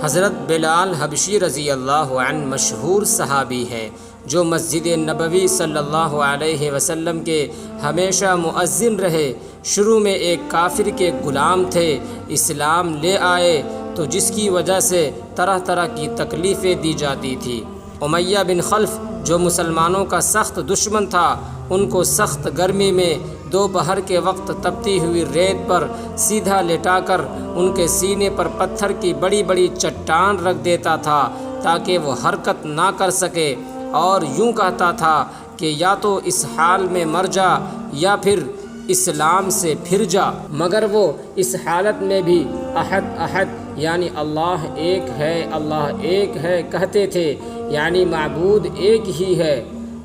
حضرت بلال حبشی رضی اللہ عنہ مشہور صحابی ہیں جو مسجد نبوی صلی اللہ علیہ وسلم کے ہمیشہ مؤذن رہے۔ شروع میں ایک کافر کے غلام تھے، اسلام لے آئے تو جس کی وجہ سے طرح طرح کی تکلیفیں دی جاتی تھی۔ امیہ بن خلف جو مسلمانوں کا سخت دشمن تھا، ان کو سخت گرمی میں دوپہر کے وقت تپتی ہوئی ریت پر سیدھا لٹا کر ان کے سینے پر پتھر کی بڑی بڑی چٹان رکھ دیتا تھا تاکہ وہ حرکت نہ کر سکے، اور یوں کہتا تھا کہ یا تو اس حال میں مر جا یا پھر اسلام سے پھر جا، مگر وہ اس حالت میں بھی احد احد یعنی اللہ ایک ہے، اللہ ایک ہے کہتے تھے، یعنی معبود ایک ہی ہے۔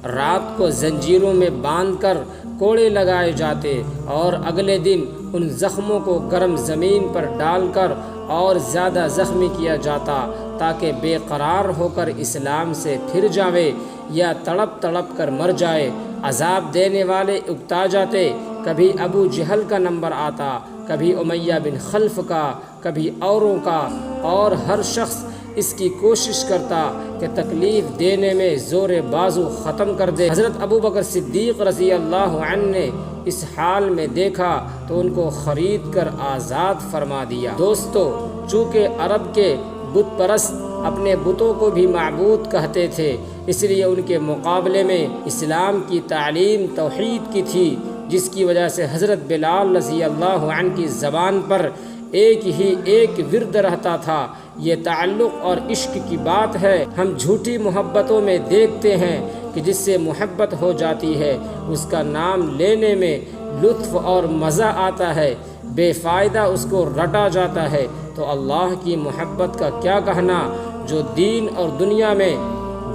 رات کو زنجیروں میں باندھ کر کوڑے لگائے جاتے اور اگلے دن ان زخموں کو گرم زمین پر ڈال کر اور زیادہ زخمی کیا جاتا تاکہ بے قرار ہو کر اسلام سے پھر جاوے یا تڑپ تڑپ کر مر جائے۔ عذاب دینے والے اکتا جاتے، کبھی ابو جہل کا نمبر آتا، کبھی امیہ بن خلف کا، کبھی اوروں کا، اور ہر شخص اس کی کوشش کرتا کہ تکلیف دینے میں زور بازو ختم کر دے۔ حضرت ابو بکر صدیق رضی اللہ عنہ نے اس حال میں دیکھا تو ان کو خرید کر آزاد فرما دیا۔ دوستو، چونکہ عرب کے بت پرست اپنے بتوں کو بھی معبود کہتے تھے، اس لیے ان کے مقابلے میں اسلام کی تعلیم توحید کی تھی، جس کی وجہ سے حضرت بلال رضی اللہ عنہ کی زبان پر ایک ورد رہتا تھا۔ یہ تعلق اور عشق کی بات ہے۔ ہم جھوٹی محبتوں میں دیکھتے ہیں کہ جس سے محبت ہو جاتی ہے اس کا نام لینے میں لطف اور مزہ آتا ہے، بے فائدہ اس کو رٹا جاتا ہے، تو اللہ کی محبت کا کیا کہنا جو دین اور دنیا میں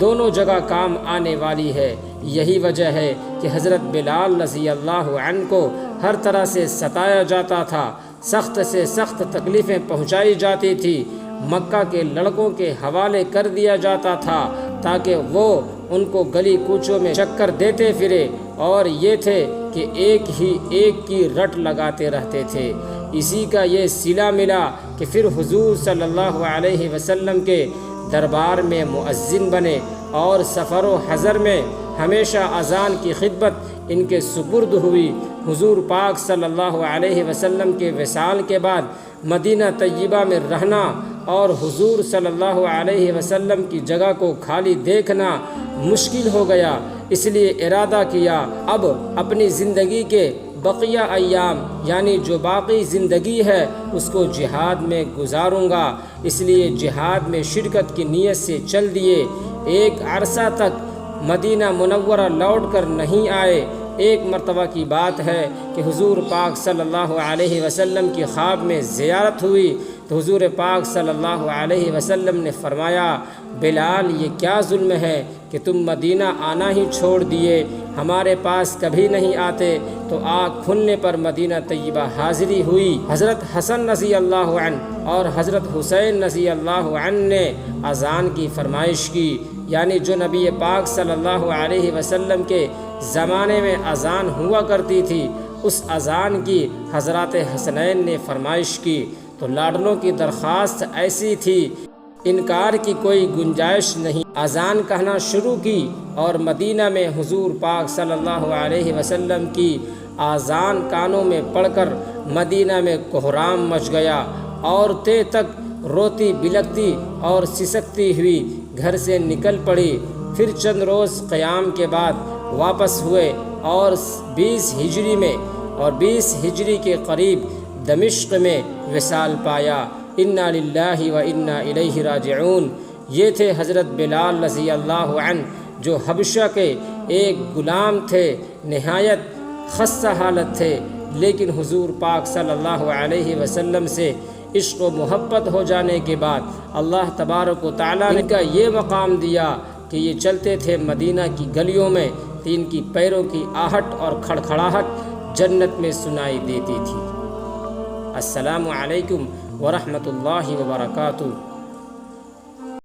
دونوں جگہ کام آنے والی ہے۔ یہی وجہ ہے کہ حضرت بلال رضی اللہ عنہ کو ہر طرح سے ستایا جاتا تھا، سخت سے سخت تکلیفیں پہنچائی جاتی تھی، مکہ کے لڑکوں کے حوالے کر دیا جاتا تھا تاکہ وہ ان کو گلی کوچوں میں چکر دیتے پھرے، اور یہ تھے کہ ایک کی رٹ لگاتے رہتے تھے۔ اسی کا یہ صلہ ملا کہ پھر حضور صلی اللہ علیہ وسلم کے دربار میں مؤذن بنے، اور سفر و حضر میں ہمیشہ اذان کی خدمت ان کے سپرد ہوئی۔ حضور پاک صلی اللہ علیہ وسلم کے وصال کے بعد مدینہ طیبہ میں رہنا اور حضور صلی اللہ علیہ وسلم کی جگہ کو خالی دیکھنا مشکل ہو گیا، اس لیے ارادہ کیا اب اپنی زندگی کے بقیہ ایام یعنی جو باقی زندگی ہے اس کو جہاد میں گزاروں گا۔ اس لیے جہاد میں شرکت کی نیت سے چل دیے۔ ایک عرصہ تک مدینہ منورہ لوٹ کر نہیں آئے۔ ایک مرتبہ کی بات ہے کہ حضور پاک صلی اللہ علیہ وسلم کی خواب میں زیارت ہوئی تو حضور پاک صلی اللہ علیہ وسلم نے فرمایا، بلال یہ کیا ظلم ہے کہ تم مدینہ آنا ہی چھوڑ دیے، ہمارے پاس کبھی نہیں آتے۔ تو آنکھ کھلنے پر مدینہ طیبہ حاضری ہوئی۔ حضرت حسن رضی اللہ عنہ اور حضرت حسین رضی اللہ عنہ نے اذان کی فرمائش کی، یعنی جو نبی پاک صلی اللہ علیہ وسلم کے زمانے میں اذان ہوا کرتی تھی، اس اذان کی حضرات حسنین نے فرمائش کی۔ تو لاڈلوں کی درخواست ایسی تھی، انکار کی کوئی گنجائش نہیں۔ اذان کہنا شروع کی اور مدینہ میں حضور پاک صلی اللہ علیہ وسلم کی اذان کانوں میں پڑھ کر مدینہ میں کوہرام مچ گیا۔ عورتیں تک روتی بلکتی اور سسکتی ہوئی گھر سے نکل پڑی۔ پھر چند روز قیام کے بعد واپس ہوئے اور 20 ہجری کے قریب دمشق میں وصال پایا۔ انا للہ و انا الیہ راجعون۔ یہ تھے حضرت بلال رضی اللہ عنہ جو حبشہ کے ایک غلام تھے، نہایت خستہ حالت تھے، لیکن حضور پاک صلی اللہ علیہ وسلم سے عشق و محبت ہو جانے کے بعد اللہ تبارک و تعالیٰ نے ان کا یہ مقام دیا کہ یہ چلتے تھے مدینہ کی گلیوں میں تو ان کی پیروں کی آہٹ اور کھڑکھڑاہٹ جنت میں سنائی دیتی تھی۔ السلام علیکم ورحمۃ اللہ وبرکاتہ۔